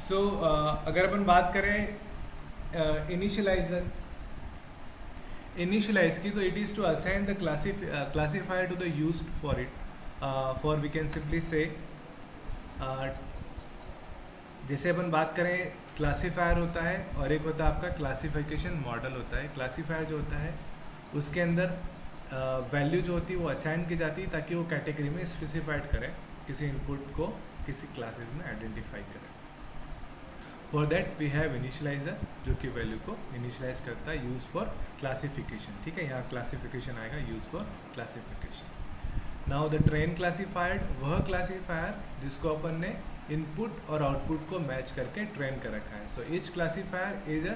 सो अगर अपन बात करें इनिशियलाइज की, तो it is to assign the classifier to the used for it, for we can simply say, जैसे अपन बात करें क्लासिफायर होता है और एक होता है आपका क्लासिफिकेशन मॉडल होता है। क्लासिफायर जो होता है उसके अंदर वैल्यू जो होती है वो असाइन की जाती है ताकि वो कैटेगरी में स्पेसिफाइड करे, किसी इनपुट को किसी क्लासेस में आइडेंटिफाई करे। For that we have initializer जो कि वैल्यू को इनिशियलाइज करता है, यूज फॉर क्लासिफिकेशन। ठीक है, यहाँ क्लासिफिकेशन आएगा, use for classification. Now the train classified, वह क्लासिफायर जिसको अपन ने इनपुट और आउटपुट को मैच करके ट्रेन कर रखा है। So each classifier is a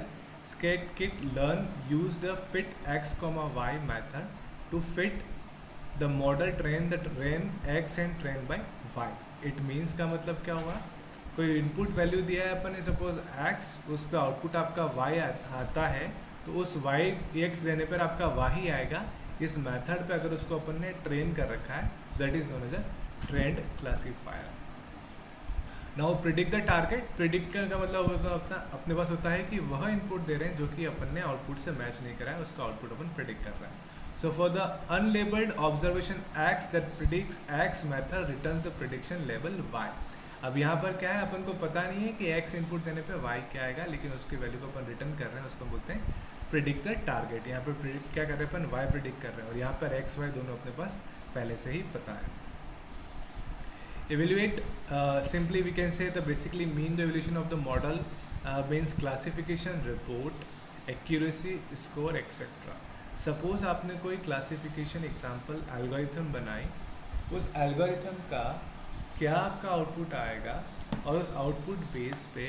scikit learn use the fit x, y method to fit the model train x and train by y। It means का मतलब क्या हुआ, कोई इनपुट वैल्यू दिया है अपन ने सपोज x, उस पर आउटपुट आपका y आता है, तो उस y x देने पर आपका y ही आएगा। इस मेथड पे अगर उसको अपन ने ट्रेन कर रखा है, that is known as a trained classifier. Now predict the target, predict का मतलब होता अपने पास होता है कि वह इनपुट दे रहे हैं जो कि अपन ने आउटपुट से मैच नहीं करा है, उसका आउटपुट अपन प्रिडिक्ट कर रहा है। So for the unlabelled observation x that predicts x method returns the prediction label y। अब यहाँ पर क्या है, अपन को पता नहीं है कि x इनपुट देने पे y क्या आएगा, लेकिन उसकी वैल्यू को अपन रिटर्न कर रहे हैं, उसको बोलते हैं प्रिडिक्ट द टारगेट। यहाँ पर प्रिडिक्ट क्या कर रहे हैं अपन, y प्रिडिक्ट कर रहे हैं, और यहाँ पर x y दोनों अपने पास पहले से ही पता है। Evaluate, simply we can say the basically mean the evaluation of the model, means classification report, accuracy score etc. Suppose आपने कोई क्लासिफिकेशन एग्जाम्पल एल्गोरिथम बनाई, उस एल्गोरिथम का क्या आपका आउटपुट आएगा, और उस आउटपुट बेस पे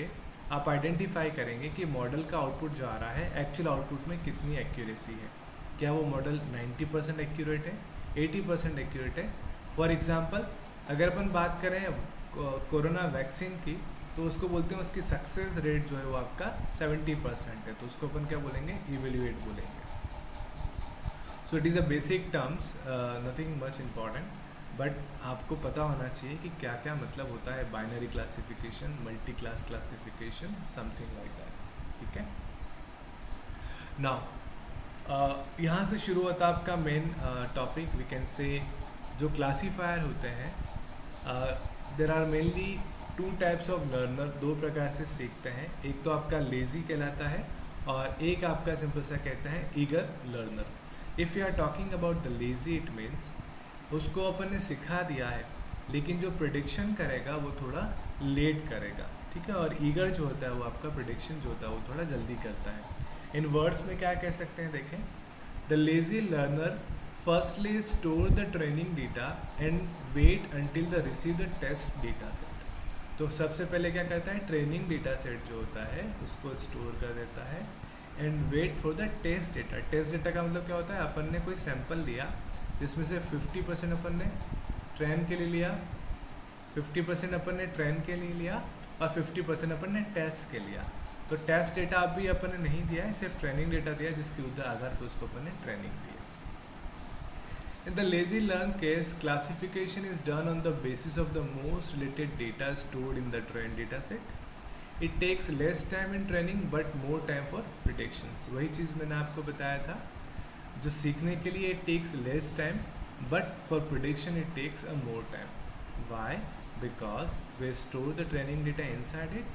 आप आइडेंटिफाई करेंगे कि मॉडल का आउटपुट जो आ रहा है एक्चुअल आउटपुट में कितनी एक्यूरेसी है। क्या वो मॉडल 90% एक्यूरेट है, 80% एक्यूरेट है। फॉर एग्जाम्पल अगर अपन बात करें कोरोना वैक्सीन की, तो उसको बोलते हैं उसकी सक्सेस रेट जो है वो आपका 70% है, तो उसको अपन क्या बोलेंगे, इवेल्युएट बोलेंगे। सो it is a basic terms, nothing much important, but आपको पता होना चाहिए कि क्या क्या मतलब होता है binary classification, multi class classification, something like that. ठीक है, नाउ यहाँ से शुरू होता है आपका मेन टॉपिक, वी कैन से जो क्लासीफायर होते हैं। There are mainly two types of learner, दो प्रकार से सीखते हैं। एक तो आपका लेज़ी कहलाता है और एक आपका सिंपल सा कहता है eager learner. If you are talking about the lazy, it means उसको अपन ने सिखा दिया है, लेकिन जो प्रिडिक्शन करेगा वो थोड़ा लेट करेगा। ठीक है, और ईगर जो होता है वो आपका प्रिडिक्शन जो होता है वो थोड़ा जल्दी करता है। इन वर्ड्स में क्या कह सकते हैं, देखें, the lazy learner firstly store the training data and wait until the receive the test data set। तो सबसे पहले क्या करता है, ट्रेनिंग डेटा सेट जो होता है उसको स्टोर कर देता है, and wait for the test data. Test data का मतलब क्या होता है, अपन ने कोई सैंपल लिया जिसमें से 50% अपन ने ट्रेन के लिए लिया, 50% अपन ने ट्रेन के लिए लिया, और 50% अपन ने टेस्ट के लिया। तो टेस्ट डेटा अभी अपन ने नहीं दिया है, सिर्फ ट्रेनिंग डेटा दिया जिसके आधार पर उसको अपन ने training the. In the lazy learn case, classification is done on the basis of the most related data stored in the trained data set. It takes less time in training but more time for predictions। वही चीज़ मैंने आपको बताया था, जो सीखने के लिए it takes less time but for prediction it takes a more time। Why? Because we store the training data inside it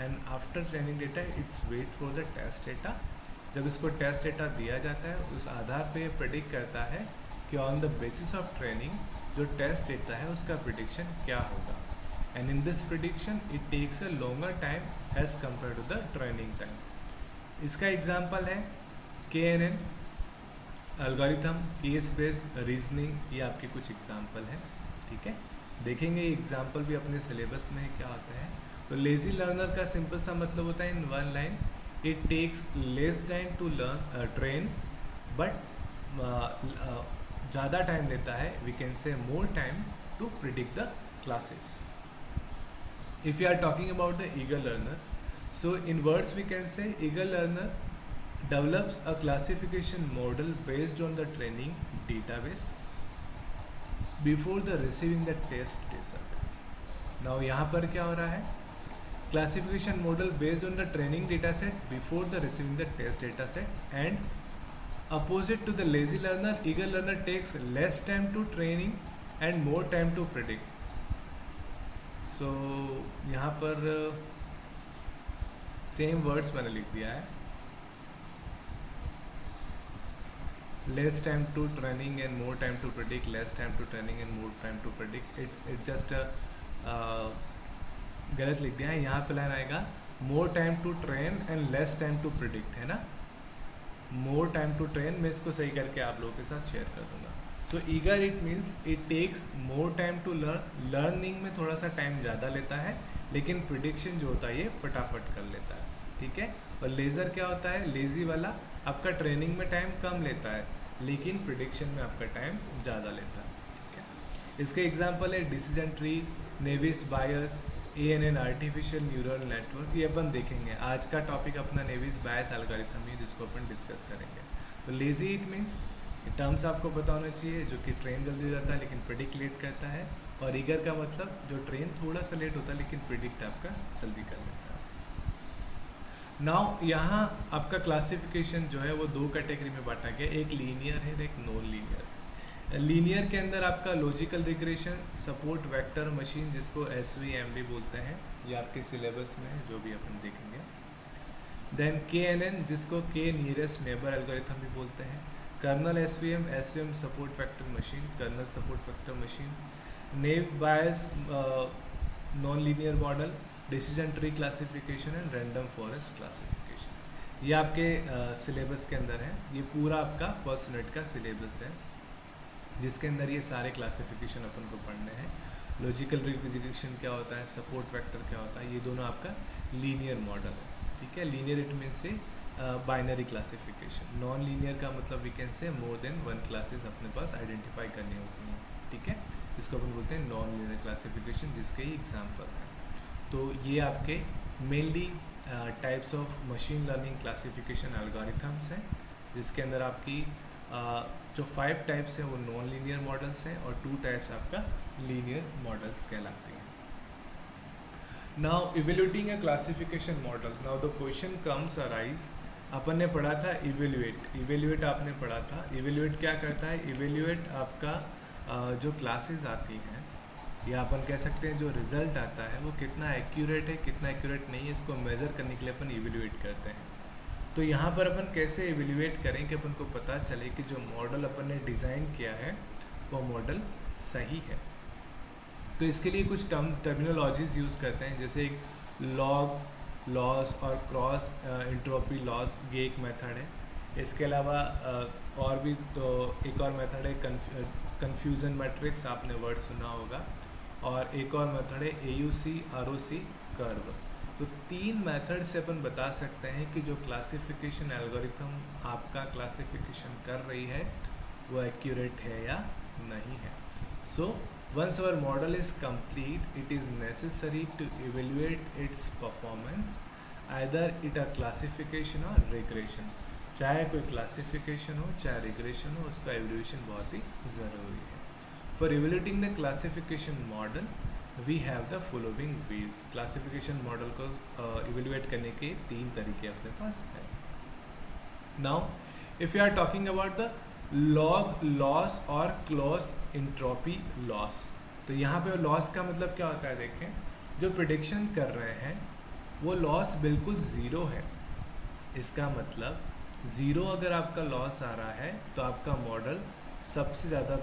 and after training data it's wait for the test data। जब इसको test data दिया जाता है उस आधार पे predict करता है कि on the basis of training जो टेस्ट देता है उसका प्रिडिक्शन क्या होगा, and in this prediction it takes a longer time as compare to the training time. इसका एग्जांपल है KNN algorithm, case based reasoning, ये आपके कुछ एग्जांपल हैं। ठीक है, देखेंगे एग्जांपल भी अपने सिलेबस में क्या होता है। तो लेजी लर्नर का सिंपल सा मतलब होता है in one line, it takes less time to learn train but ज़्यादा टाइम लेता है, we can say more time to predict the classes. If you are talking about the eager learner, so in words we can say eager learner develops a classification model based on the training database before the receiving the test day service. Now यहाँ पर क्या हो रहा है, classification model based on the training data set before the receiving the test data set, and opposite to the lazy learner, eager learner takes less time to training and more time to predict. So यहाँ पर same words मैंने लिख दिया है, less time to training and more time to predict, less time to training and more time to predict. It's just a गलत लिख दिया है. यहाँ पे लाइन आएगा more time to train and less time to predict, है ना. more time to train मैं इसको सही करके आप लोगों के साथ शेयर कर दूंगा. So eager it means it takes more time to learn. Learning में थोड़ा सा टाइम ज़्यादा लेता है, लेकिन प्रिडिक्शन जो होता है ये फटाफट कर लेता है. ठीक है. और लेज़र क्या होता है, लेज़ी वाला आपका ट्रेनिंग में टाइम कम लेता है, लेकिन प्रिडिक्शन में आपका टाइम ज़्यादा लेता है. ठीक है. इसके एग्जांपल है डिसीजन ट्री, नेविस बायस, ANN आर्टिफिशियल न्यूरल नेटवर्क. ये अपन देखेंगे. आज का टॉपिक अपना नेविस बायस एल्गोरिथम है, जिसको अपन डिस्कस करेंगे. तो लेज़ी इट मीन्स टर्म्स आपको पता होना चाहिए, जो कि ट्रेन जल्दी हो जाता है लेकिन प्रिडिक्ट लेट करता है. और ईगर का मतलब जो ट्रेन थोड़ा सा लेट होता है लेकिन प्रिडिक्ट आपका जल्दी कर लेता है. नाउ यहाँ आपका क्लासिफिकेशन जो है वो दो कैटेगरी में बांटा गया, एक लीनियर है एक नॉन लीनियर है. लीनियर के अंदर आपका logical regression, support vector machine जिसको SVM बोलते हैं, ये आपके सिलेबस में है जो भी अपन देखेंगे. देन KNN जिसको K नियरेस्ट नेबर एल्गोरिथम भी बोलते हैं. Kernel SVM support vector machine, kernel support vector machine. Naive Bayes non linear model, decision tree classification and random forest classification. ये आपके सिलेबस के अंदर है. ये पूरा आपका फर्स्ट यूनिट का सिलेबस है, जिसके अंदर ये सारे क्लासिफिकेशन अपन को पढ़ने हैं. लॉजिकल रिग्रेशन क्या होता है, सपोर्ट वेक्टर क्या होता है, ये दोनों आपका लीनियर मॉडल है. ठीक है. लीनियर इट मीन से बाइनरी क्लासिफिकेशन. नॉन लीनियर का मतलब we can say more than one classes अपने पास आइडेंटिफाई करनी होती हैं. ठीक है. इसको अपन बोलते हैं नॉन लीनियर क्लासिफिकेशन, जिसके ही एग्जाम्पल हैं. तो ये आपके mainly types of machine learning classification algorithms हैं, जिसके अंदर आपकी जो 5 टाइप्स हैं वो नॉन लीनियर मॉडल्स हैं और 2 टाइप्स आपका लीनियर मॉडल्स कहलाते हैं. Now evaluating a classification model. Now the question comes arise. अपन ने पढ़ा था इवेल्यूएट आपने पढ़ा था. इवेल्यूएट क्या करता है, इवेल्यूएट आपका जो क्लासेस आती हैं या अपन कह सकते हैं जो रिज़ल्ट आता है वो कितना एक्यूरेट है कितना एक्यूरेट नहीं है, इसको मेज़र करने के लिए अपन इवेल्यूएट करते हैं. तो यहाँ पर अपन कैसे इवेल्यूएट करें कि अपन को पता चले कि जो मॉडल अपन ने डिज़ाइन किया है वो मॉडल सही है. तो इसके लिए कुछ टर्मिनोलॉजीज़ यूज़ करते हैं, जैसे एक लॉग लॉस और क्रॉस एंट्रोपी लॉस, ये एक मेथड है. इसके अलावा और भी तो एक और मेथड है कन्फ्यूज़न मैट्रिक्स, आपने वर्ड सुना होगा. और एक और मेथड है AUC ROC कर्व. तो 3 मेथड से अपन बता सकते हैं कि जो क्लासिफिकेशन एल्गोरिथम आपका क्लासिफिकेशन कर रही है वो एक्यूरेट है या नहीं है. सो once our model is complete, it is necessary to evaluate its performance, either it a classification or regression. चाहे कोई क्लासिफिकेशन हो चाहे रिग्रेशन हो, उसका एवल्यूएशन बहुत ही ज़रूरी है. For evaluating the classification model, we have the following ways. Classification model को evaluate करने के 3 तरीके अपने पास हैं. Now, if you are talking about the log loss और close entropy loss, तो यहाँ पे लॉस का मतलब क्या होता है, देखें जो प्रिडिक्शन कर रहे हैं वो लॉस बिल्कुल ज़ीरो है. इसका मतलब ज़ीरो अगर आपका लॉस आ रहा है तो आपका मॉडल सबसे ज़्यादा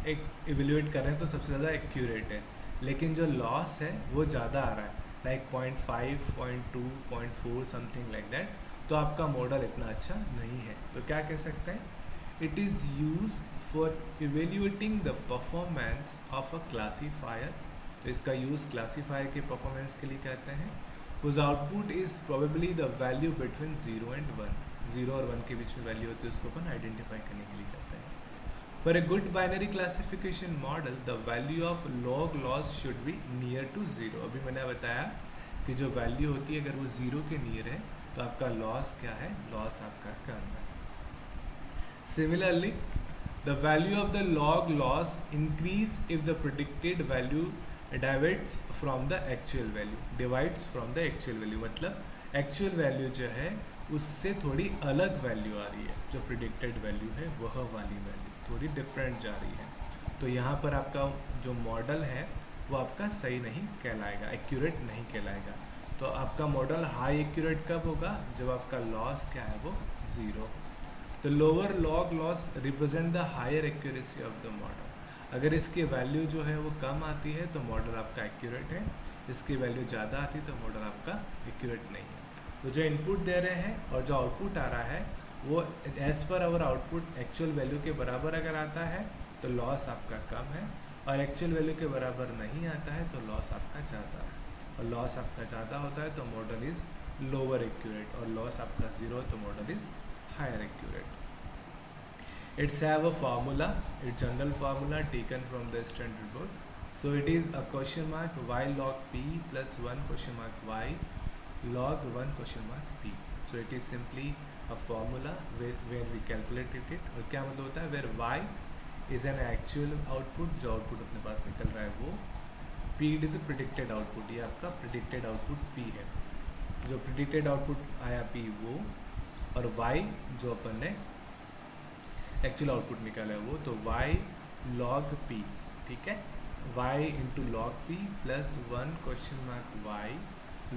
एक इवेल्यूएट कर रहे हैं तो सबसे ज़्यादा एक्यूरेट है. लेकिन जो लॉस है वो ज़्यादा आ रहा है, लाइक 0.5, 0.2, 0.4 समथिंग लाइक दैट, तो आपका मॉडल इतना अच्छा नहीं है. तो क्या कह सकते हैं, it is use for evaluating the performance of a classifier. तो इसका यूज़ क्लासीफायर के परफॉर्मेंस के लिए कहते हैं. उस output is probably the value between 0 and 1. 0 और 1 के बीच में वैल्यू होती है, उसको अपन आइडेंटिफाई करने के लिए करते हैं. For a good binary classification model the value of log loss should be near to 0. अभी मैंने बताया कि जो वैल्यू होती है अगर वो 0 के नियर है तो आपका लॉस क्या है, लॉस आपका कम है. Similarly the value of the log loss increase if the predicted value divides from the actual value, divides from the actual value मतलब एक्चुअल वैल्यू जो है उससे थोड़ी अलग वैल्यू आ रही है, जो प्रिडिक्टेड वैल्यू है वह वाली वैल्यू थोड़ी डिफरेंट जा रही है। तो यहाँ पर आपका जो मॉडल है वो आपका सही नहीं कहलाएगा, एक्यूरेट नहीं कहलाएगा। तो आपका मॉडल हाई एक्यूरेट कब होगा, जब आपका लॉस क्या है वो ज़ीरो। तो lower log loss represent the higher accuracy of the model. अगर इसकी वैल्यू जो है वो कम आती है तो मॉडल आपका एक्यूरेट है, इसकी वैल्यू ज़्यादा आती है तो मॉडल आपका एक्यूरेट नहीं है। तो जो इनपुट दे रहे हैं और जो आउटपुट आ रहा है वो as per hour output actual value के बराबर अगर आता है तो लॉस आपका कम है, और एक्चुअल वैल्यू के बराबर नहीं आता है तो लॉस आपका ज़्यादा है, और लॉस आपका ज़्यादा होता है तो मॉडल इज़ लोअर एक्यूरेट, और लॉस आपका ज़ीरो है तो model is higher accurate. It's have a formula, it's general formula taken from the standard book. So it is a question mark y log p plus 1 question mark y log 1 question mark p. So it is simply a formula where we calculated it. और क्या मतलब होता है, where y is an actual output, जो output अपने पास निकल रहा है वो, p is the predicted output, ये आपका predicted output p है। जो predicted output आया p वो, और y जो अपन ने एक्चुअल आउटपुट निकाला है वो, तो y log p, ठीक है, y into log p plus 1 question mark y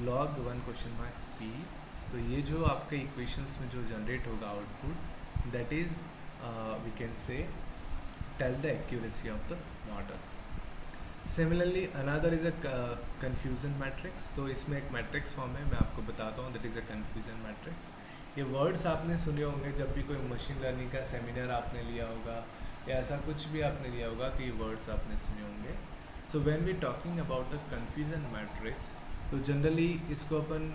log 1 question mark p। तो ये जो आपके इक्वेशंस में जो जनरेट होगा output, that is we can say tell the accuracy of the model. Similarly another is a confusion matrix. तो इसमें एक मैट्रिक्स फॉर्म है, मैं आपको बताता हूँ, that is a confusion matrix. ये वर्ड्स आपने सुने होंगे जब भी कोई मशीन लर्निंग का सेमिनार आपने लिया होगा या ऐसा कुछ भी आपने लिया होगा तो ये वर्ड्स आपने सुने होंगे। So when we talking about the confusion matrix, तो जनरली इसको अपन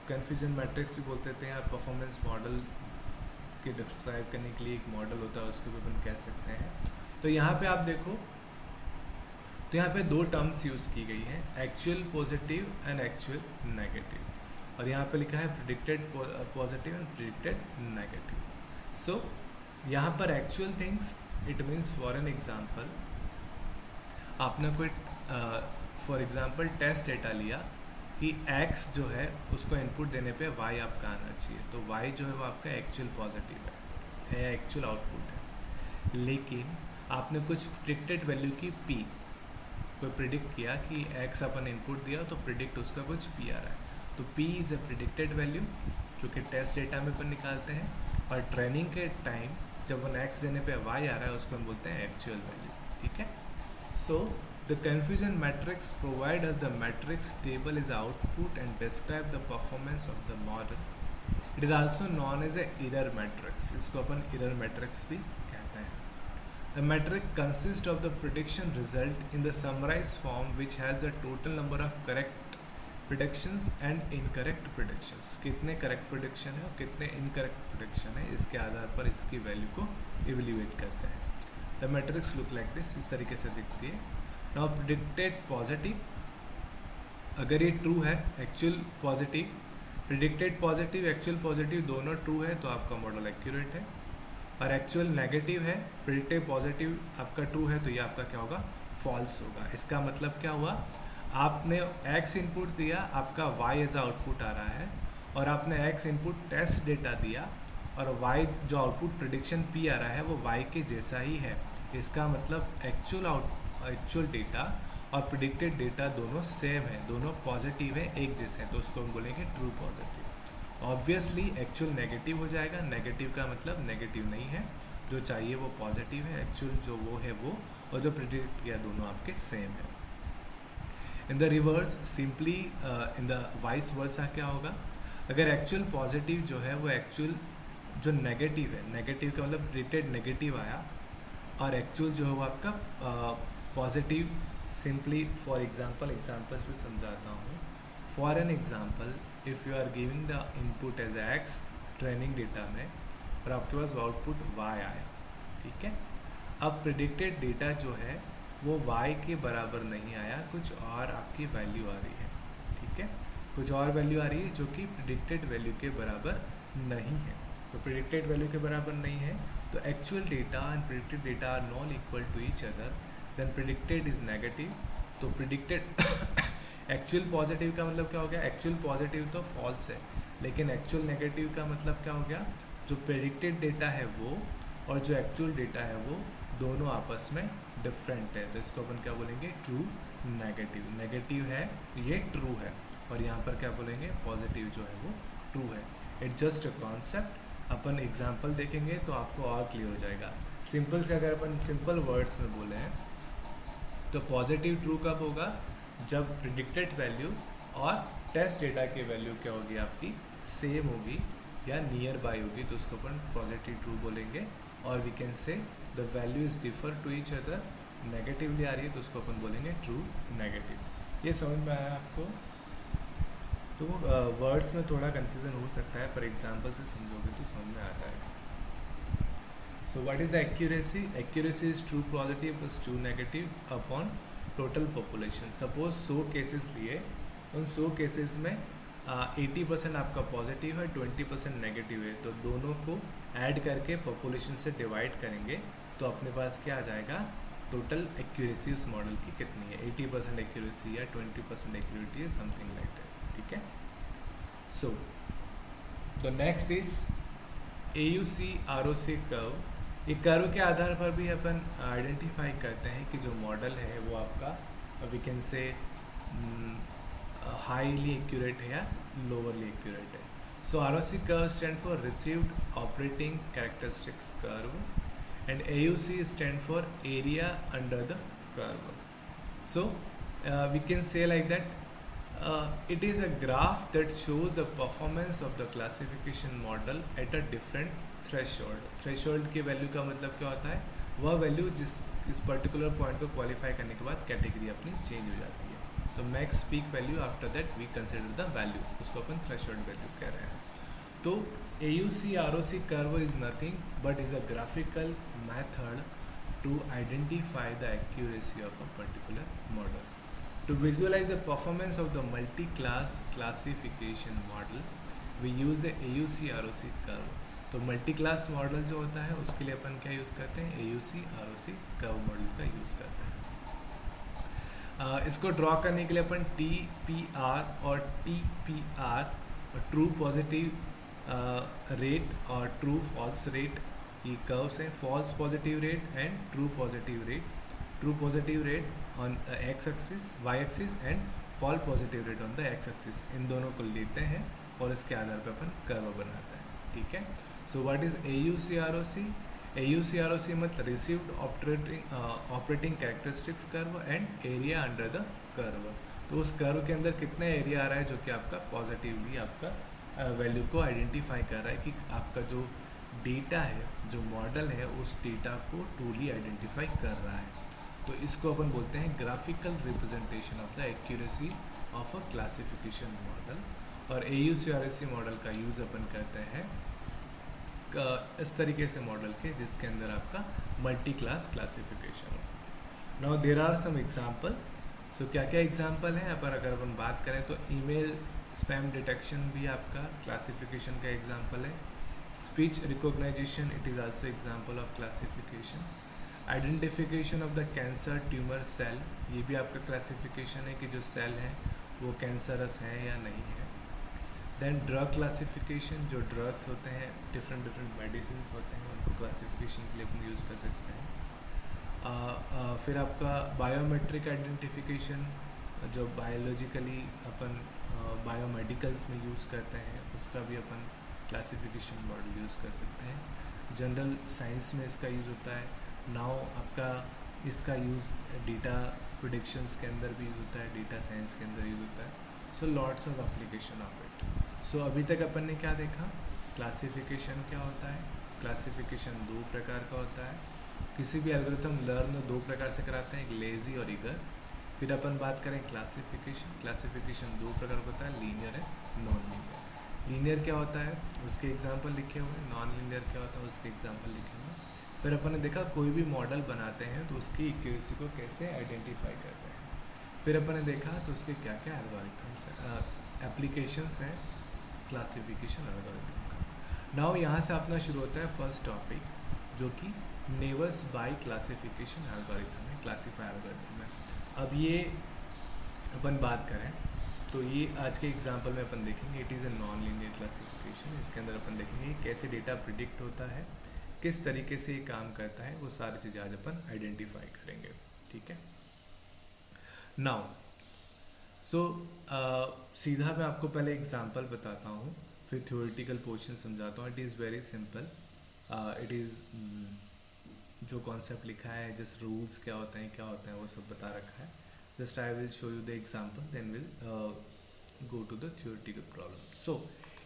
कन्फ्यूजन मैट्रिक्स भी बोलते थे, या परफॉर्मेंस मॉडल के डिस्क्राइब करने के लिए एक मॉडल होता है उसको भी अपन कह सकते हैं। तो यहाँ पे आप देखो, तो यहाँ पे दो टर्म्स यूज़ की गई हैं, actual positive and actual negative, और यहाँ पे लिखा है predicted positive and predicted negative. So यहाँ पर actual things it means for an example, आपने कोई फॉर एग्जांपल टेस्ट डेटा लिया कि x जो है उसको इनपुट देने पे y आपका आना चाहिए, तो y जो है वो आपका एक्चुअल पॉजिटिव है या एक्चुअल आउटपुट है। लेकिन आपने कुछ प्रिडिक्टेड वैल्यू की p कोई प्रिडिक्ट किया कि x अपन इनपुट दिया तो प्रिडिक्ट उसका कुछ p आ रहा है, तो p is a predicted value जो कि टेस्ट डेटा में अपन निकालते हैं, और ट्रेनिंग के टाइम जब अपन x देने पे y आ रहा है उसको हम बोलते हैं एक्चुअल वैल्यू, ठीक है। So the confusion matrix provide us the matrix table is output and describe the performance of the model. It is also known as a error matrix, इसको अपन एरर मैट्रिक्स भी कहते हैं। The matrix consist of the prediction result in the summarize form which has the total number of correct predictions and incorrect predictions, कितने correct prediction है और कितने incorrect prediction है, इसके आधार पर इसकी वैल्यू को इवेल्युएट करते हैं। The matrix look like this, इस तरीके से दिखती है। नाउ प्रिडिक्टेड पॉजिटिव, अगर ये ट्रू है actual positive, predicted positive actual positive दोनों ट्रू है तो आपका मॉडल एक्यूरेट है, और एक्चुअल नेगेटिव है, प्रिडिक्टेड पॉजिटिव आपका ट्रू है तो ये आपका क्या होगा, फॉल्स होगा। इसका मतलब क्या हुआ, आपने x इनपुट दिया, आपका y एज आउटपुट आ रहा है, और आपने x इनपुट टेस्ट डेटा दिया और y जो आउटपुट प्रिडिक्शन p आ रहा है वो y के जैसा ही है। इसका मतलब एक्चुअल डेटा और प्रिडिक्टेड डेटा दोनों सेम है, दोनों पॉजिटिव है, एक जैसे हैं, तो उसको हम बोलेंगे true positive. Obviously actual negative हो जाएगा, नेगेटिव का मतलब नेगेटिव नहीं है, जो चाहिए वो पॉजिटिव है, एक्चुअल जो वो है वो, और जो प्रिडिक्ट किया दोनों आपके सेम है। In the reverse simply in the vice versa क्या होगा, अगर एक्चुअल पॉजिटिव जो है वो एक्चुअल जो नेगेटिव है, नेगेटिव का मतलब प्रिडिक्टेड नेगेटिव आया, और एक्चुअल जो है वो आपका पॉजिटिव। सिंपली फॉर एग्जांपल से समझाता हूँ। For an example, if you are giving the input as x training data में, और आपके पास आउटपुट y आया, ठीक है। अब प्रिडिक्टेड डेटा जो है वो y के बराबर नहीं आया, कुछ और आपकी वैल्यू आ रही है, ठीक है, कुछ और वैल्यू आ रही है जो कि प्रिडिक्टेड वैल्यू के बराबर नहीं है। तो प्रिडिक्टेड वैल्यू के बराबर नहीं है तो actual data and predicted data are not equal to each other, then predicted is negative तो प्रिडिक्टेड एक्चुअल पॉजिटिव का मतलब क्या हो गया, एक्चुअल पॉजिटिव तो फॉल्स है, लेकिन एक्चुअल नेगेटिव का मतलब क्या हो गया, जो प्रेडिक्टेड डेटा है वो और जो एक्चुअल डेटा है वो दोनों आपस में डिफरेंट है, तो इसको अपन क्या बोलेंगे, ट्रू नेगेटिव। नेगेटिव है ये ट्रू है, और यहाँ पर क्या बोलेंगे, पॉजिटिव जो है वो ट्रू है। It's just a concept, upon example देखेंगे तो आपको और क्लियर हो जाएगा। सिंपल से अगर अपन सिंपल वर्ड्स में बोले हैं तो पॉजिटिव ट्रू कब होगा, जब प्रिडिक्टेड वैल्यू और टेस्ट डेटा की वैल्यू क्या होगी, आपकी सेम होगी या नियर बाय होगी, तो उसको अपन पॉजिटिव ट्रू बोलेंगे। और we can say the value is differ to each other, negatively आ रही है तो उसको अपन बोलेंगे ट्रू नेगेटिव। ये समझ में आया आपको? तो वर्ड्स में थोड़ा कन्फ्यूज़न हो सकता है, पर एग्जाम्पल से समझोगे तो समझ में आ जाएगा। So what is the accuracy? Accuracy is true positive plus true negative upon total population. Suppose 100 cases लिए, उन 100 केसेस में 80% आपका पॉजिटिव है, 20% नेगेटिव है, तो दोनों को ऐड करके पॉपुलेशन से डिवाइड करेंगे तो अपने पास क्या आ जाएगा, टोटल एक्यूरेसी उस मॉडल की कितनी है, 80% एक्यूरेसी या 20% एक्यूरेटी है, समथिंग लाइक दैट। ठीक है। So the next is AUC ROC curve. ये कर्व के आधार पर भी अपन आइडेंटिफाई करते हैं कि जो मॉडल है वो आपका we can say highly accurate है या लोअरली एक्यूरेट है। So ROC curve stand for received operating characteristics curve and AUC stand for area under the curve. So we can say like that it is a graph that shows the performance of the classification model at a different threshold. Threshold की value का मतलब क्या होता है, वह value जिस इस particular point को क्वालिफाई करने के बाद कैटेगरी अपनी चेंज हो जाती है। तो max peak value after that we consider the value, उसको अपन थ्रेशोल्ड वैल्यू कह रहे हैं। तो AUC ROC curve is nothing but is a graphical method to identify the accuracy of a particular model. To visualize the performance of the multi-class classification model, we use the AUC ROC curve. तो multi-class model जो होता है उसके लिए अपन क्या use करते हैं, AUC ROC curve model का यूज़ करते हैं। इसको ड्रॉ करने के लिए अपन TPR और TPR, ट्रू पॉजिटिव रेट और ट्रू फॉल्स रेट, ये कर्व्स हैं, false positive rate and true positive rate. True positive rate on X axis Y axis and fall positive rate on the X axis, इन दोनों को लेते हैं और इसके आधार पर अपन कर्व बनाते हैं। ठीक है। So what is AUC ROC? AUC ROC मतलब received operating characteristics curve and area under the curve. तो उस कर्व के अंदर कितना एरिया आ रहा है जो कि आपका पॉजिटिवली आपका वैल्यू को आइडेंटिफाई कर रहा है कि आपका जो डेटा है, जो मॉडल है, उस डेटा को ट्रूली आइडेंटिफाई कर रहा है। तो इसको अपन बोलते हैं graphical representation of the accuracy of a classification model. और AUC ROC मॉडल का यूज़ अपन करते हैं इस तरीके से मॉडल के जिसके अंदर आपका मल्टी क्लास क्लासिफिकेशन हो। Now there are some example. So क्या क्या एग्जांपल हैं पर अगर अपन बात करें तो ईमेल स्पैम डिटेक्शन भी आपका क्लासिफिकेशन का एग्जांपल है। Speech recognization, it is also example of classification. Identification of the cancer tumour cell, ये भी आपका क्लासिफिकेशन है कि जो सेल है वो कैंसरस है या नहीं है। देन ड्रग क्लासिफिकेशन, जो ड्रग्स होते हैं, डिफरेंट मेडिसिन होते हैं, उनको क्लासिफिकेशन के लिए अपन यूज़ कर सकते हैं। फिर आपका बायोमेट्रिक आइडेंटिफिकेशन, जो बायोलॉजिकली अपन बायोमेडिकल्स में यूज़ करते हैं, उसका भी अपन क्लासिफिकेशन मॉडल यूज़ कर सकते हैं। जनरल साइंस में इसका यूज़ होता है। नाउ आपका इसका यूज़ डेटा प्रेडिक्शंस के अंदर भी यूज़ होता है, डेटा साइंस के अंदर यूज़ होता है। So lots of application of it. So अभी तक अपन ने क्या देखा, क्लासिफिकेशन क्या होता है। क्लासिफिकेशन दो प्रकार का होता है। किसी भी एल्गोरिथम लर्न दो प्रकार से कराते हैं, एक लेज़ी और ईगर। फिर अपन बात करें क्लासिफिकेशन, क्लासिफिकेशन दो प्रकार का होता है, लीनियर है, नॉन लीनियर। लीनियर क्या होता है, उसके एग्जाम्पल लिखे हुए हैं। नॉन लीनियर क्या होता है, उसके एग्जाम्पल लिखे हुए हैं। फिर अपन ने देखा कोई भी मॉडल बनाते हैं तो उसकी एक्यूरेसी को कैसे आइडेंटिफाई करते हैं। फिर अपन ने देखा कि उसके क्या क्या एल्गोरिथम्स हैं, एप्लीकेशंस हैं क्लासिफिकेशन एल्गोरिथम का। नाउ यहाँ से अपना शुरू होता है फर्स्ट टॉपिक, जो कि नेवर्स बाय क्लासिफिकेशन एल्गोरिथम है, क्लासीफायर एल्गोरिथम है। अब ये अपन बात करें तो ये आज के एग्जांपल में अपन देखेंगे it is a non linear classification. इसके अंदर अपन देखेंगे कैसे डेटा प्रिडिक्ट होता है, किस तरीके से ये काम करता है, वो सारी चीज़ें आज अपन आइडेंटिफाई करेंगे। ठीक है, नाउ सो सीधा मैं आपको पहले एग्जांपल बताता हूँ, फिर थ्योरेटिकल पोर्शन समझाता हूँ। It is very simple. It is जो कॉन्सेप्ट लिखा है, जस्ट रूल्स क्या होते हैं वो सब बता रखा है। Just I will show you the example, then will go to the theoretical problem. So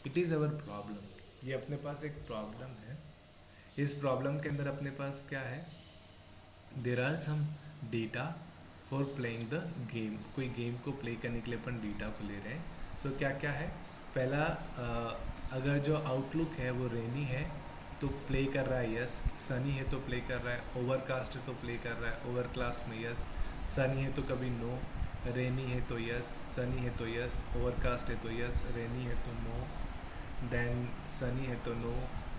it is our problem. ये अपने पास एक प्रॉब्लम है। इस प्रॉब्लम के अंदर अपने पास क्या है, there are some data for playing the game. कोई गेम को प्ले करने के लिए अपन डेटा को ले रहे हैं। सो क्या क्या है, पहला अगर जो आउटलुक है वो रेनी है तो प्ले कर रहा है यस, सनी है तो प्ले कर रहा है, ओवरकास्ट है तो प्ले कर रहा है, ओवरकास्ट में यस, सनी है तो कभी नो, रेनी है तो यस, सनी है तो यस, ओवरकास्ट है तो यस, रेनी है तो नो, देन सनी है तो नो,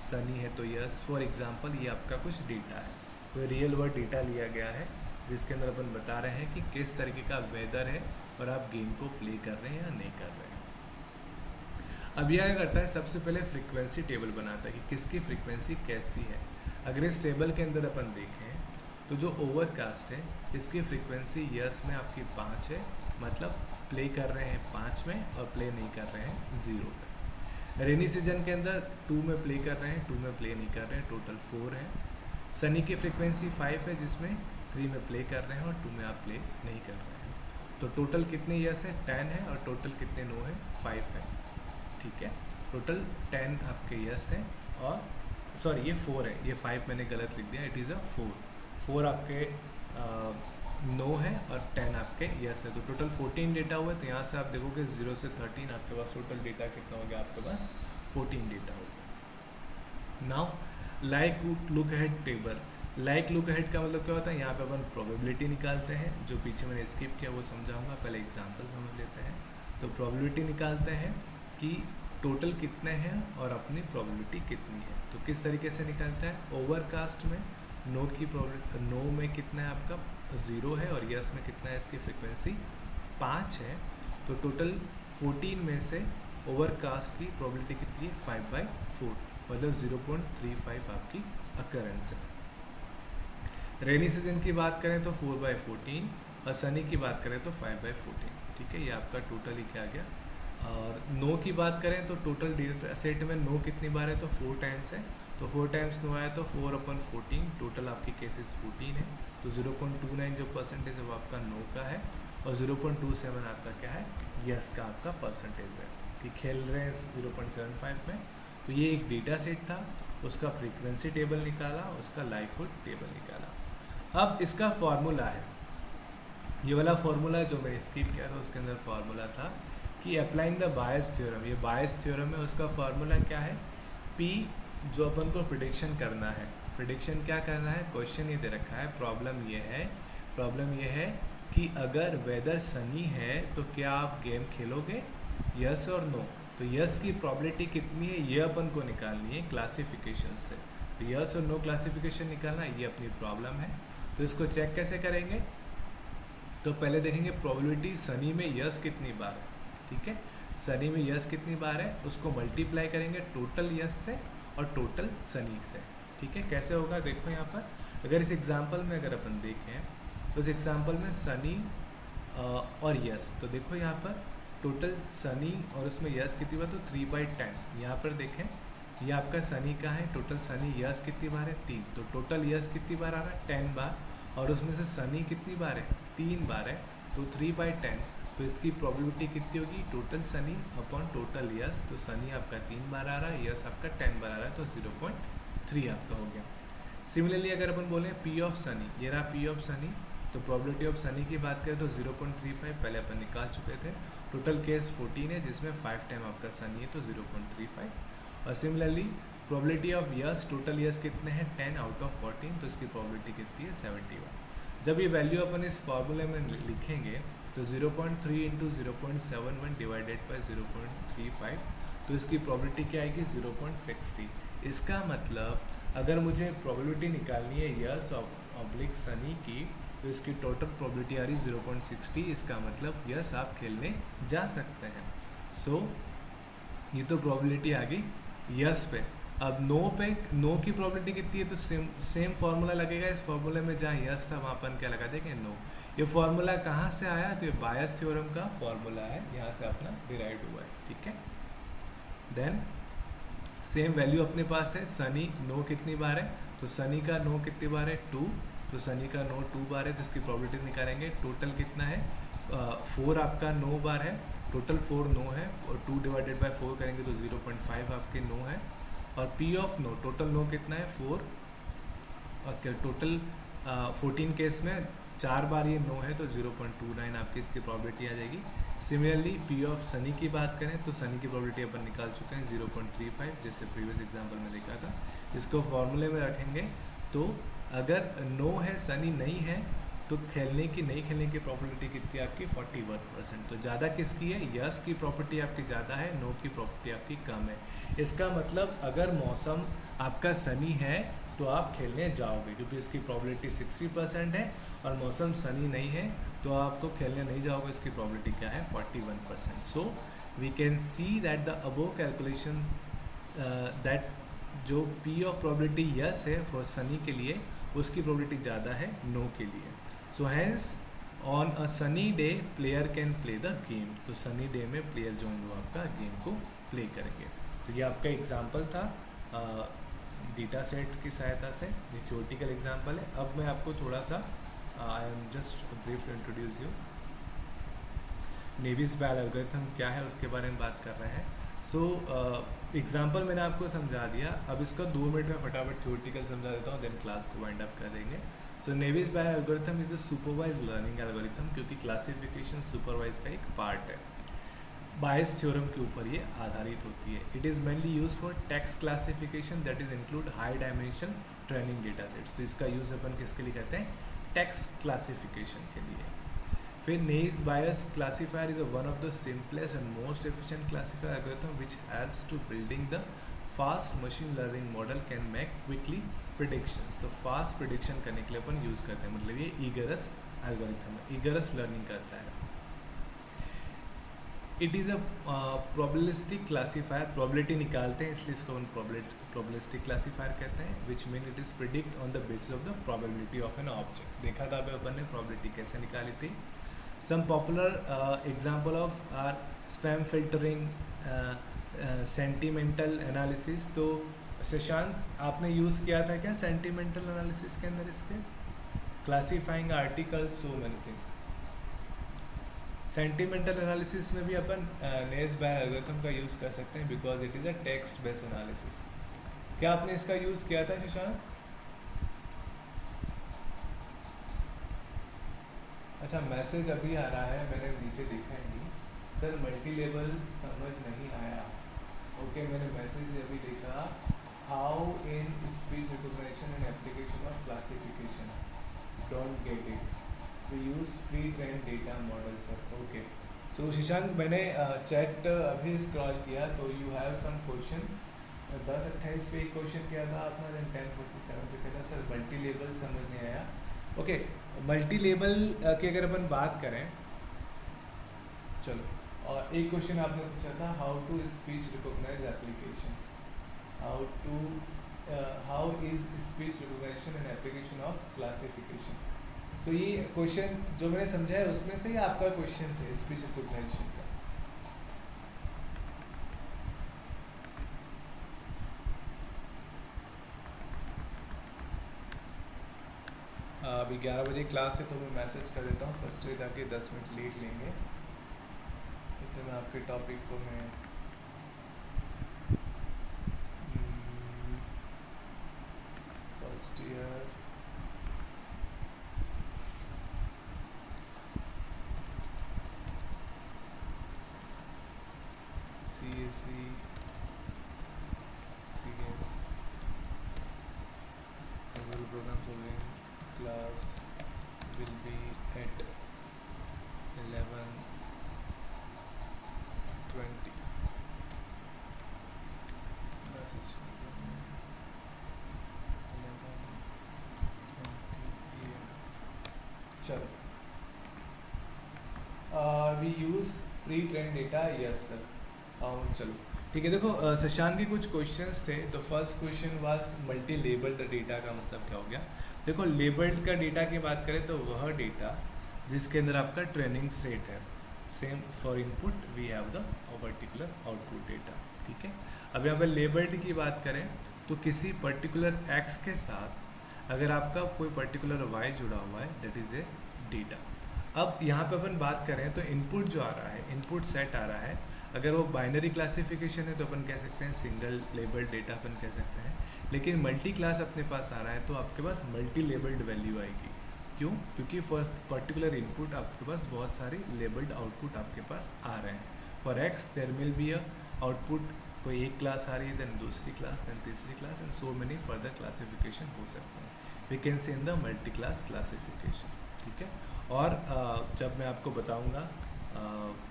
सनी है तो यस। फॉर एग्जांपल ये आपका कुछ डेटा है, कोई रियल वर्ल्ड डेटा लिया गया है जिसके अंदर अपन बता रहे हैं कि किस तरीके का वेदर है और आप गेम को प्ले कर रहे हैं या नहीं कर रहे हैं। अब यह क्या करता है, सबसे पहले फ्रीक्वेंसी टेबल बनाता है कि किसकी फ्रीक्वेंसी कैसी है। अगर इस टेबल के अंदर अपन देखें तो जो ओवरकास्ट है इसकी फ्रीक्वेंसी यस में आपकी 5 है, मतलब प्ले कर रहे हैं 5 में और प्ले नहीं कर रहे हैं 0 पे। रेनी सीजन के अंदर 2 में प्ले कर रहे हैं, 2 में प्ले नहीं कर रहे हैं, टोटल 4 है। सनी की फ्रीक्वेंसी 5 है जिसमें 3 में प्ले कर रहे हैं और 2 में आप प्ले नहीं कर रहे हैं। तो टोटल कितने यस है, 10 है, और टोटल कितने नो है, 5 है। ठीक है, टोटल 10 आपके यस है, और सॉरी ये 4 है, ये 5 मैंने गलत लिख दिया, इट इज़ अ 4 आपके नो है और 10 आपके यस है। तो टोटल 14 डेटा हुए। तो यहाँ से आप देखोगे 0 से 13 आपके पास टोटल डेटा कितना हो गया, आपके पास 14 डेटा हो गया। Now like look ahead table. Like look ahead का मतलब क्या होता है, यहाँ पे अपन प्रोबेबिलिटी निकालते हैं। जो पीछे मैंने स्किप किया वो समझाऊंगा, पहले एग्जांपल समझ लेते हैं। तो प्रोबेबिलिटी निकालते हैं कि टोटल कितने हैं और अपनी प्रोबेबिलिटी कितनी है। तो किस तरीके से निकलता है, ओवरकास्ट में नो की प्रोबेबिलिटी, नो में कितना है आपका 0 है और यस में कितना है, इसकी फ्रीक्वेंसी 5 है। तो टोटल 14 में से ओवरकास्ट की प्रोबेबिलिटी कितनी है, 5/4, मतलब 0.35 आपकी अकरेंस है। रेनी सीजन की बात करें तो 4/14 और सनी की बात करें तो 5/14। ठीक है, ये आपका टोटल ही क्या गया। और नो की बाट करें तो टोटल डेटा सेट में नो कितनी बार है, तो 4 टाइम्स है। तो 4 टाइम्स नो आया तो 4/14, टोटल आपकी केसेस 14 है। तो 0.29 जो परसेंटेज है वो आपका नो का है, और 0.27 आपका क्या है, यस का आपका परसेंटेज है कि खेल रहे हैं 0.75 में। तो ये एक डेटा सेट था, उसका फ्रीक्वेंसी टेबल निकाला, उसका लाइकहुड टेबल निकाला। अब इसका फॉर्मूला है, ये वाला फॉर्मूला जो मैंने स्किप किया था, उसके अंदर फॉर्मूला था कि अप्लाइंग द बायस थ्योरम। ये बायस थ्योरम है, उसका फार्मूला क्या है, पी जो अपन को प्रिडिक्शन करना है। प्रिडिक्शन क्या करना है, क्वेश्चन ये दे रखा है, प्रॉब्लम ये है कि अगर वेदर सनी है तो क्या आप गेम खेलोगे, यस और नो। तो यस की प्रॉबिलिटी कितनी है ये अपन को निकालनी है क्लासिफिकेशन से। तो यस और नो क्लासिफिकेशन निकालना, ये अपनी प्रॉब्लम है। तो इसको चेक कैसे करेंगे, तो पहले देखेंगे प्रोबेबिलिटी सनी में यस कितनी बार है। ठीक है, सनी में यस कितनी बार है उसको मल्टीप्लाई करेंगे टोटल यस से और टोटल सनी से। ठीक है, कैसे होगा देखो यहाँ पर, अगर इस एग्जांपल में अगर अपन देखें तो इस एग्जांपल में सनी और यस, तो देखो यहाँ पर टोटल सनी और उसमें यस कितनी बार, तो 3/10। यहाँ पर देखें ये आपका सनी का है, टोटल सनी यस कितनी बार है, 3। तो टोटल यस कितनी बार आ रहा है, 10 बार, और उसमें से सनी कितनी बार है, 3 बार है। तो 3/10, तो इसकी प्रोबेबिलिटी कितनी होगी, total Sunny upon total yes. तो सनी आपका 3 बार आ रहा है, यस आपका 10 बार आ रहा है, तो 0.3 आपका हो गया। सिमिलरली अगर अपन बोलें पी ऑफ सनी, ये रहा पी ऑफ सनी, तो प्रोबेबिलिटी ऑफ सनी की बात करें तो 0.35 पहले अपन निकाल चुके थे। टोटल केस 14 है जिसमें 5 टाइम आपका सनी है, तो 0.35। और similarly probability of yes, total yes कितने हैं, 10 आउट ऑफ 14, तो इसकी प्रोबेबिलिटी कितनी है, 71। जब ये वैल्यू अपन इस फार्मूले में लिखेंगे तो 0.3 इंटू 0.71 डिवाइडेड बाई 0.35, तो इसकी प्रोबेबिलिटी क्या आएगी, 0.60। इसका मतलब अगर मुझे प्रोबेबिलिटी निकालनी है यस ऑब्लिक सनी की, तो इसकी टोटल प्रोबेबिलिटी आ रही 0.60। इसका मतलब यस आप खेलने जा सकते हैं। सो ये तो प्रोबेबिलिटी आ गई यस पे। अब नो की प्रोबेबिलिटी कितनी है, तो सेम फार्मूला लगेगा इस फार्मूले में, जहाँ यस था वहाँ अपन क्या लगा देंगे नो। ये फार्मूला कहाँ से आया, तो ये बायस थ्योरम का फार्मूला है, यहाँ से अपना डिराइव हुआ है, ठीक है। देन सेम वैल्यू अपने पास है, सनी नो कितनी बार है, तो सनी का नो कितनी बार है 2, तो सनी का नो 2 बार है, तो इसकी प्रोबेबिलिटी निकालेंगे। टोटल कितना है 4 आपका 9 बार है, टोटल 4 नो है, 2 डिवाइडेड बाय 4 करेंगे तो 0.5 आपके नो है। और P of no, total no कितना है 4, और टोटल 14 केस में 4 बार ये नो है, तो 0.29 आपकी इसकी प्रोबेबिलिटी आ जाएगी। सिमिलरली पी ऑफ सनी की बात करें तो सनी की प्रोबेबिलिटी अपन निकाल चुके हैं 0.35, जैसे प्रीवियस एग्जांपल में देखा था। इसको फॉर्मूले में रखेंगे तो अगर नो है सनी नहीं है तो खेलने की नहीं खेलने की प्रोबेबिलिटी कितनी है आपकी 41%। तो ज़्यादा किसकी है, यस की प्रॉपर्टी आपकी ज़्यादा है, नो की प्रॉपर्टी आपकी कम है। इसका मतलब अगर मौसम आपका सनी है तो आप खेलने जाओगे, क्योंकि इसकी प्रोबेबिलिटी 60% है, और मौसम सनी नहीं है तो आपको खेलने नहीं जाओगे, इसकी प्रोबेबिलिटी क्या है 41%। So we can see that the above calculation that जो पी ऑफ प्रोबेबिलिटी यस है फॉर सनी के लिए, उसकी प्रोबेबिलिटी ज़्यादा है नो के लिए। So hence on a sunny day player can play the game, तो सनी डे में प्लेयर जो है वो आपका गेम को प्ले करेंगे। तो ये आपका एग्जाम्पल था डेटा सेट की सहायता से, ये थ्योरेटिकल एग्जाम्पल है। अब मैं आपको थोड़ा सा I am just brief introduce you naive Bayes algorithm क्या है उसके बारे में बात कर रहे हैं। सो एग्जाम्पल मैंने आपको समझा दिया, अब इसका 2 मिनट में फटाफट थ्योरेटिकल समझा देता हूँ, देन क्लास को वाइंड अप कर देंगे। So naive Bayes algorithm is a supervise learning algorithm, क्योंकि क्लासिफिकेशन सुपरवाइज का एक पार्ट है, बायस थ्योरम के ऊपर ये आधारित होती है। It is mainly use for text classification that is include high dimension training data sets. तो इसका यूज अपन किसके लिए करते हैं, टेक्स्ट क्लासिफिकेशन के लिए। फिर naive Bayes classifier is one of the simplest and most efficient classifier algorithm which helps to building the fast machine learning model can make quickly predictions. तो फास्ट प्रिडिक्शन करने के लिए अपन यूज़ करते हैं, मतलब ये ईगरस एल्गोरिथम है, ईगरस लर्निंग करता है। It is a probabilistic classifier, probability निकालते हैं इसलिए इसको हम प्रोबेबिलिस्टिक क्लासीफायर कहते हैं, which mean it is predict on the basis of the probability of an object. देखा था अभी अपन ने प्रोबेबिलिटी कैसे निकाली थी। Some popular example of are spam filtering, sentimental analysis. तो शशांक आपने यूज़ किया था क्या सेंटिमेंटल एनालिसिस के अंदर इसके, classifying articles, so many things. Sentimental analysis में भी अपन नेस बाय एल्गोरिथम का यूज़ कर सकते हैं, because it is a text based analysis. क्या आपने इसका यूज़ किया था शशांक? अच्छा, मैसेज अभी आ रहा है, मैंने नीचे देखा ही नहीं सर, मल्टी लेवल समझ नहीं आया। ओके, मैंने मैसेज अभी देखा, how in speech recognition and application of classification, don't get it, तो use pre train data model sir. Okay, so Shashank मैंने चैट अभी स्क्रॉल किया तो यू हैव सम क्वेश्चन। 10:28 पे एक क्वेश्चन किया था आपने, देन 10:47 पे किया था सर मल्टी लेवल समझ नहीं आया। ओके, मल्टी लेवल की अगर अपन बात करें, चलो, और एक क्वेश्चन आपने पूछा था how to speech recognize application, how is speech recognition and application of classification. So ये क्वेश्चन जो मैंने समझा है उसमें से ही आपका क्वेश्चन है स्पीच रिकॉग्निशन का। अभी 11 बजे क्लास है तो मैं मैसेज कर देता हूँ फर्स्ट डे, ताकि 10 मिनट लेट लेंगे, तो मैं आपके टॉपिक को मैं first year CSE CS program solving class will be at 11:20. चलो, we use pre train data, yes sir. चलो ठीक है, देखो शशांक के कुछ क्वेश्चंस थे। तो first question was multi labelled data का मतलब क्या हो गया। देखो लेबल्ड का डेटा की बात करें तो वह डेटा जिसके अंदर आपका ट्रेनिंग सेट है, same for input we have the particular output data. ठीक है, अब यहाँ पर लेबल्ड की बात करें तो किसी पर्टिकुलर एक्स के साथ अगर आपका कोई पर्टिकुलर वाई जुड़ा हुआ है, दैट इज़ ए डेटा। अब यहाँ पे अपन बात करें तो इनपुट जो आ रहा है, इनपुट सेट आ रहा है, अगर वो बाइनरी क्लासिफिकेशन है तो अपन कह सकते हैं सिंगल लेबल्ड डेटा अपन कह सकते हैं। लेकिन मल्टी क्लास अपने पास आ रहा है तो आपके पास मल्टी लेबल्ड वैल्यू आएगी। क्यों? क्योंकि फॉर पर्टिकुलर इनपुट आपके पास बहुत सारे लेबल्ड आउटपुट आपके पास आ रहे हैं। For x there will be a output, कोई एक क्लास आ रही है, देन दूसरी क्लास, देन तीसरी class, and so many further classification हो सकते हैं। We can see in the multi class classification. ठीक है, और जब मैं आपको बताऊंगा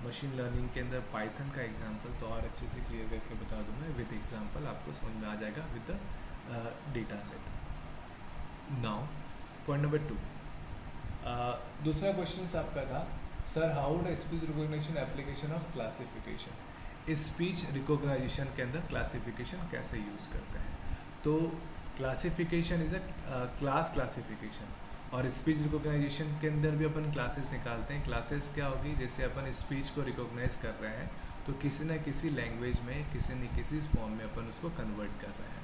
मशीन लर्निंग के अंदर पाइथन का एग्जांपल तो और अच्छे से क्लियर करके बता दूंगा विद एग्जांपल, आपको समझ में आ जाएगा with the data set. Now point number 2, दूसरा क्वेश्चन आपका था sir how would speech recognition application of classification, speech recognization के अंदर क्लासिफिकेशन कैसे यूज़ करते हैं। तो classification is a class classification, और स्पीच रिकॉग्नाइजेशन के अंदर भी अपन क्लासेस निकालते हैं। क्लासेस क्या होगी, जैसे अपन स्पीच को रिकॉग्नाइज कर रहे हैं तो किसी न किसी लैंग्वेज में किसी न किसी फॉर्म में अपन उसको कन्वर्ट कर रहे हैं।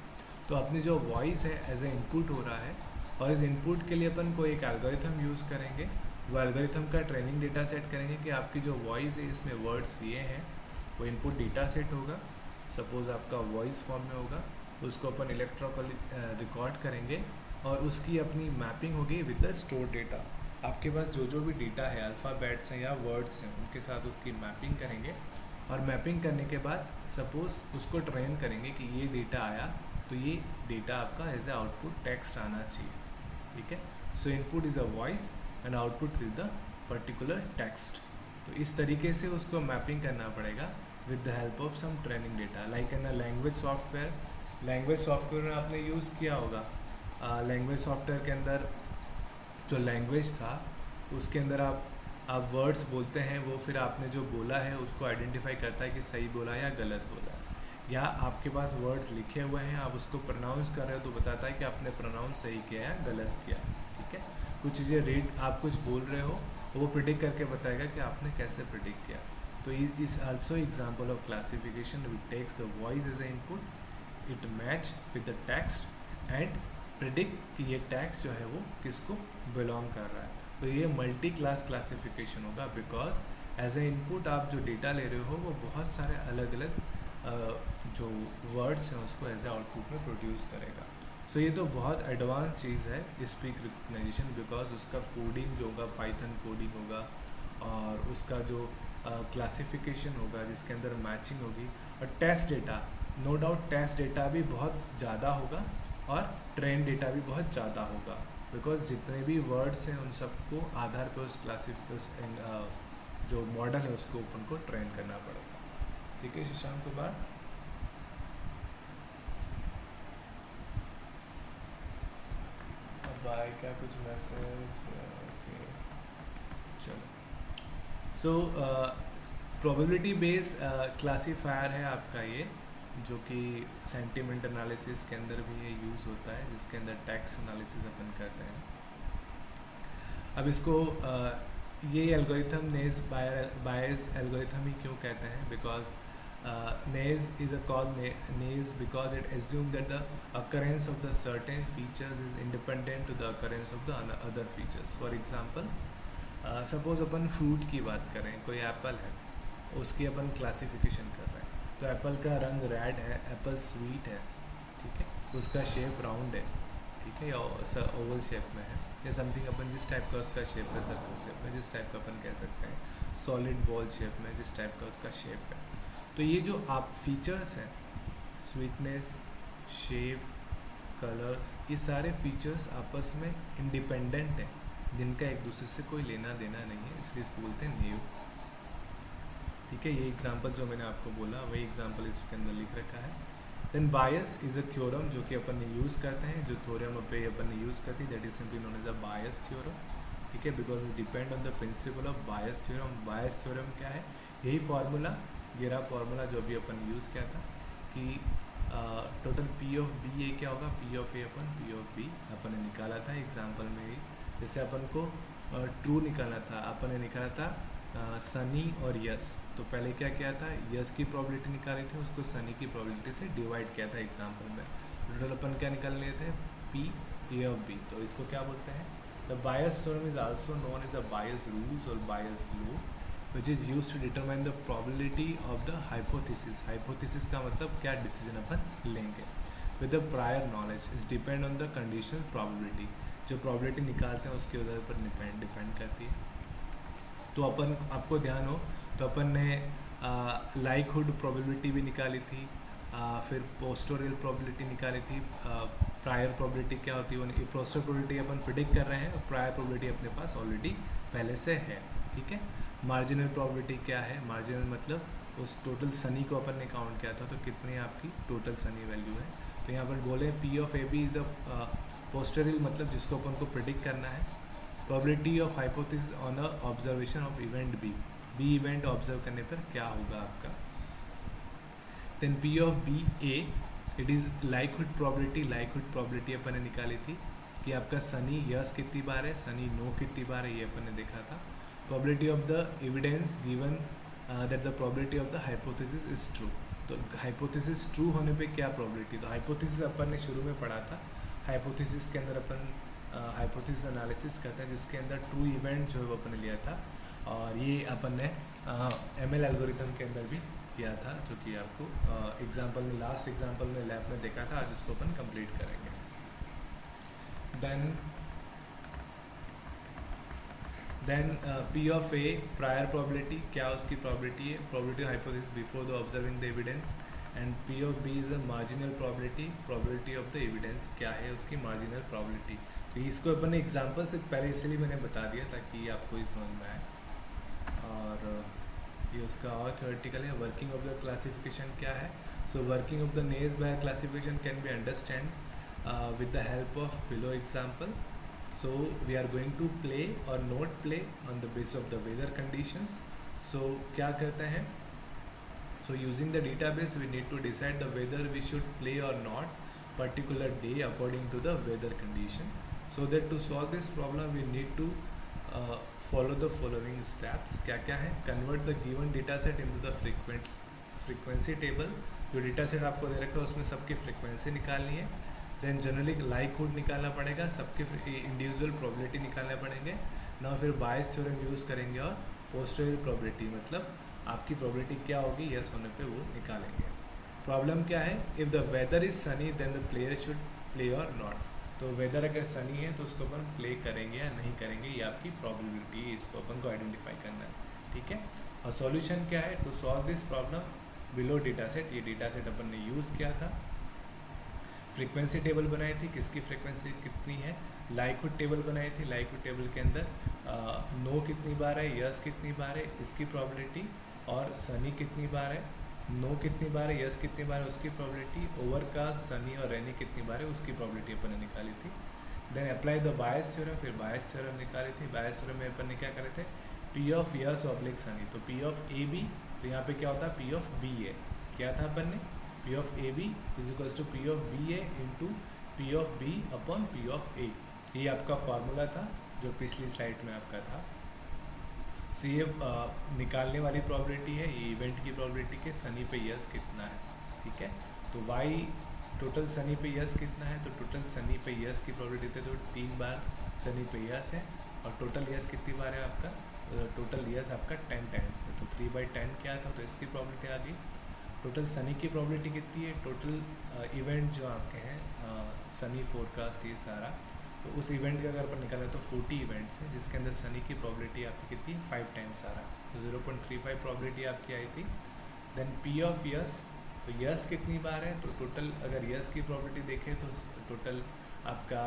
तो अपनी जो वॉइस है एज ए इनपुट हो रहा है, और इस इनपुट के लिए अपन को एक एल्गोरिथम यूज़ करेंगे। वो एल्गोरिथम का ट्रेनिंग डेटा सेट करेंगे कि आपकी जो वॉइस है इसमें वर्ड्स ये हैं, वो इनपुट डेटा सेट होगा। सपोज़ आपका वॉइस फॉर्म में होगा, उसको अपन इलेक्ट्रिकली रिकॉर्ड करेंगे और उसकी अपनी मैपिंग होगी विद द स्टोर डेटा। आपके पास जो जो भी डेटा है, अल्फ़ाबेट्स हैं या वर्ड्स हैं, उनके साथ उसकी मैपिंग करेंगे। और मैपिंग करने के बाद सपोज़ उसको ट्रेन करेंगे कि ये डेटा आया तो ये डेटा आपका एज ए आउटपुट टेक्स्ट आना चाहिए। ठीक है, so input is a voice and output with the particular text. तो इस तरीके से उसको मैपिंग करना पड़ेगा with the help of some training data, like in a language software. Language software में आपने यूज़ किया होगा, लैंग्वेज सॉफ्टवेयर के अंदर जो लैंग्वेज था उसके अंदर आप वर्ड्स बोलते हैं, वो फिर आपने जो बोला है उसको आइडेंटिफाई करता है कि सही बोला या गलत बोला है। या आपके पास वर्ड्स लिखे हुए हैं, आप उसको प्रोनाउंस कर रहे हो तो बताता है कि आपने प्रोनाउंस सही किया या गलत किया। ठीक है, कुछ चीज़ें रीड, आप कुछ बोल रहे हो वो प्रिडिक्ट करके बताएगा कि आपने कैसे प्रिडिक्ट किया। तो इस also example of classification, which takes the voice as a input, it match with the text and predict कि ये टैक्स जो है वो किसको बिलोंग कर रहा है। तो ये मल्टी क्लास क्लासिफिकेशन होगा, बिकॉज एज ए इनपुट आप जो डेटा ले रहे हो वो बहुत सारे अलग अलग जो वर्ड्स हैं उसको एज ए आउटपुट में प्रोड्यूस करेगा। सो ये तो बहुत एडवांस चीज़ है स्पीच रिकग्नाइजेशन, बिकॉज उसका कोडिंग जो होगा पाइथन कोडिंग होगा, और उसका जो क्लासिफिकेशन होगा जिसके अंदर मैचिंग होगी, और test data, no doubt test data भी बहुत ज़्यादा होगा और ट्रेन डेटा भी बहुत ज़्यादा होगा, बिकॉज जितने भी वर्ड्स हैं उन सबको आधार पे उस जो मॉडल है उसको अपन को ट्रेन करना पड़ेगा। ठीक है शशांक कुमार, अब आए क्या कुछ मैसेज? ओके चलो, सो प्रोबेबिलिटी बेस्ड क्लासीफायर है आपका ये, जो कि सेंटिमेंट एनालिसिस के अंदर भी ये यूज़ होता है, जिसके अंदर टेक्स्ट एनालिसिस अपन करते हैं। अब इसको ये एल्गोरिथम नेज बायस एल्गोरिथम ही क्यों कहते हैं, because naive is a call naive because it assume that the occurrence of the certain features is independent to the occurrence of the other features. For example suppose अपन fruit की बात करें, कोई Apple है, उसकी अपन क्लासिफिकेशन कर रहे हैं, तो एप्पल का रंग रेड है, एप्पल स्वीट है, ठीक है, उसका शेप राउंड है, ठीक है, या ओवल शेप में है, या समथिंग अपन जिस टाइप का उसका शेप है, सर्कल शेप में जिस टाइप का अपन कह सकते हैं, सॉलिड बॉल शेप में जिस टाइप का उसका शेप है। तो ये जो आप फीचर्स हैं, स्वीटनेस, शेप, कलर्स, ये सारे फीचर्स आपस में इंडिपेंडेंट हैं, जिनका एक दूसरे से कोई लेना देना नहीं है, इसलिए इसको बोलते हैं नेव। ठीक है, ये एग्जांपल जो मैंने आपको बोला वही एग्जांपल इसके अंदर लिख रखा है। Then Bayes is a theorem जो कि अपन ने यूज़ करते हैं, जो थ्योरम पे अपन ने यूज़ करती है, that is simply known as a Bayes theorem. ठीक है, because it depend on the principle of Bayes theorem. Bayes theorem क्या है, यही फार्मूला, ये रहा फार्मूला जो अभी अपन यूज़ किया था कि total P of B A क्या होगा, पी ऑफ ए अपन पी ऑफ बी अपन ने निकाला था एग्जाम्पल में ही। जैसे अपन को ट्रू निकालना था, अपन ने निकाला था सनी और यस। तो पहले क्या किया था, यस की प्रोबेबिलिटी निकाली थी, उसको सनी की प्रोबेबिलिटी से डिवाइड किया था एग्जाम्पल में। टोटल अपन क्या निकाल लिए थे, पी ए ऑफ बी। तो इसको क्या बोलते हैं, the Bayes theorem is also known as the Bayes rules और Bayes law which is use to determine the probability of the hypothesis. Hypothesis का मतलब क्या डिसीजन अपन लेंगे with the prior knowledge is depend on the conditional probability. जो probability निकालते हैं उसके आधार पर डिपेंड करती है। तो अपन आपको ध्यान हो तो अपन ने लाइकहुड प्रोबेबिलिटी भी निकाली थी, फिर पोस्टोरियल प्रोबेबिलिटी निकाली थी। प्रायर प्रोबेबिलिटी क्या होती है, पोस्टर प्रोबेबिलिटी अपन प्रिडिक्ट कर रहे हैं और प्रायर प्रोबेबिलिटी अपने पास ऑलरेडी पहले से है, ठीक है। मार्जिनल प्रोबेबिलिटी क्या है, मार्जिनल मतलब उस टोटल सनी को अपन ने काउंट किया था तो कितनी आपकी टोटल सनी वैल्यू है। तो यहाँ पर बोले P of A B is the posterior मतलब जिसको अपन को प्रिडिक्ट करना है। Probability of hypothesis on the observation of event B, B event observe करने पर क्या होगा आपका। Then P of B A it is likelihood probability. Likelihood probability अपन ने निकाली थी कि आपका सनी यस कितनी बार है, सनी नो कितनी बार है, ये अपन ने देखा था। Probability of the evidence given that the probability of the hypothesis is true. तो हाइपोथेसिस ट्रू होने पे क्या प्रोबेबिलिटी, तो हाइपोथेसिस अपन ने शुरू में पढ़ा था। हाइपोथेसिस के अंदर अपन हाइपोथेसिस एनालिसिस करते हैं जिसके अंदर ट्रू इवेंट जो है वो अपन ने लिया था, और ये अपन ने एमएल एल्गोरिथम के अंदर भी किया था, जो कि आपको एग्जांपल में लास्ट एग्जांपल में लैब में देखा था। आज उसको अपन कंप्लीट करेंगे। Then P of A prior probability, क्या उसकी प्रोबेबिलिटी है, probability hypothesis before the observing the evidence. And P of B is a marginal probability, probability of the evidence क्या है उसकी मार्जिनल प्रोबेबिलिटी। तो इसको अपन एग्जांपल से पहले इसलिए मैंने बता दिया ताकि आपको ये समझ में आए। और ये उसका और थ्योरेटिकल है। वर्किंग ऑफ द क्लासिफिकेशन क्या है, so working of the naive Bayes classification can be understand with the help of below example. So we are going to play or not play on the basis of the weather conditions. So क्या करते हैं, so using the database we need to decide the whether we should play or not particular day according to the weather condition. So that to solve this problem we need to follow the following steps. क्या क्या है, convert the given data set into the frequency table। जो data set आपको दे रखा है उसमें सबकी frequency निकालनी है। देन जनरली लाइकहुड निकालना पड़ेगा, सबके इंडिविजुअल प्रोबेबिलिटी निकालने पड़ेंगे ना, फिर बायस थ्योरम यूज़ करेंगे और पोस्टीरियर प्रोबेबिलिटी मतलब आपकी प्रोबेबिलिटी क्या होगी यस होने पे वो निकालेंगे। प्रॉब्लम क्या है, if the weather is sunny then the player should play और नॉट। तो वेदर अगर सनी है तो उसको अपन प्ले करेंगे या नहीं करेंगे, ये आपकी प्रोबेबिलिटी है, इसको अपन को आइडेंटिफाई करना है, ठीक है। और सॉल्यूशन क्या है, to solve this problem below data set, ये डेटा सेट अपन ने यूज़ किया था। फ्रीक्वेंसी टेबल बनाई थी, किसकी फ्रीक्वेंसी कितनी है, लाइकहुड टेबल बनाई थी। लाइकहुड टेबल के अंदर नो कितनी बार है, यस कितनी बार है इसकी प्रोबेबिलिटी, और सनी कितनी बार है, नो कितनी बार है, यस कितनी बार है उसकी प्रोबेबिलिटी, ओवरकास्ट सनी और रेनी कितनी बार है उसकी प्रोबेबिलिटी अपन ने निकाली थी। Then apply the Bayes theorem, फिर बायस थ्योरम निकाली थी। बायस थ्योरम में अपन ने क्या करे थे, P of yes oblique Sunny, तो पी ऑफ ए बी, तो यहाँ पे क्या होता है पी ऑफ बी ए, क्या था अपन ने P of A B is equals to P of B A into P of B upon P of A. ये आपका फार्मूला था जो पिछली स्लाइड में आपका था। सो ये निकालने वाली प्रोबेबिलिटी है, ये इवेंट की प्रोबेबिलिटी के सनी पे यस कितना है, ठीक है। तो वाई टोटल सनी पे यस कितना है, तो टोटल सनी पे यस की प्रोबेबिलिटी थे तो 3 बार सनी पे यस है, और टोटल यस कितनी बार है आपका, टोटल यस आपका 10 टाइम्स है, तो 3/10 क्या था, तो इसकी प्रोबेबिलिटी आ गई। टोटल सनी की प्रोबेबिलिटी कितनी है, टोटल इवेंट जो आपके हैं सनी फोरकास्ट ये सारा, तो उस इवेंट का अगर अपन निकालें तो 40 इवेंट्स हैं जिसके अंदर सनी की प्रोबेबिलिटी आपकी कितनी 5 टाइम्स आ रहा, तो 0.35 प्रोबेबिलिटी आपकी आई थी। देन पी ऑफ यस, तो यस कितनी बार है, तो टोटल अगर यस की प्रोबेबिलिटी देखें तो टोटल आपका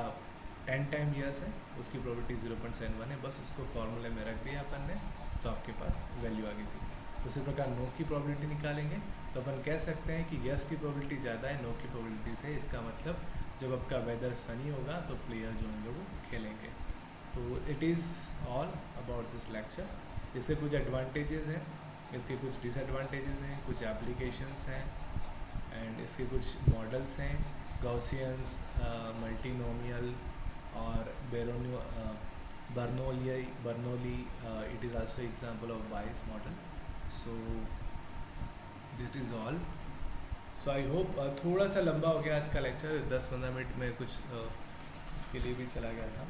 10 टाइम यस है, उसकी प्रोबेबिलिटी 0.71 है, बस उसको फॉर्मूले में रख दिया अपन ने तो आपके पास वैल्यू आ गई थी। उसी प्रकार नो की प्रोबेबिलिटी निकालेंगे तो अपन कह सकते हैं कि यस की प्रोबेबिलिटी ज़्यादा है नो की प्रोबेबिलिटी से, इसका मतलब जब आपका वेदर सनी होगा तो प्लेयर जो होंगे वो खेलेंगे। तो it is all about this lecture. इससे कुछ एडवांटेजेस हैं, इसके कुछ डिसएडवांटेजेस हैं, कुछ एप्लीकेशंस हैं, एंड इसके कुछ मॉडल्स हैं, गॉसियंस, मल्टीनोमियल और Bernoulli, it is also example of bias model. So this is all. So I hope, थोड़ा सा लंबा हो गया आज का लेक्चर, 10-15 मिनट में कुछ इसके लिए भी चला गया था।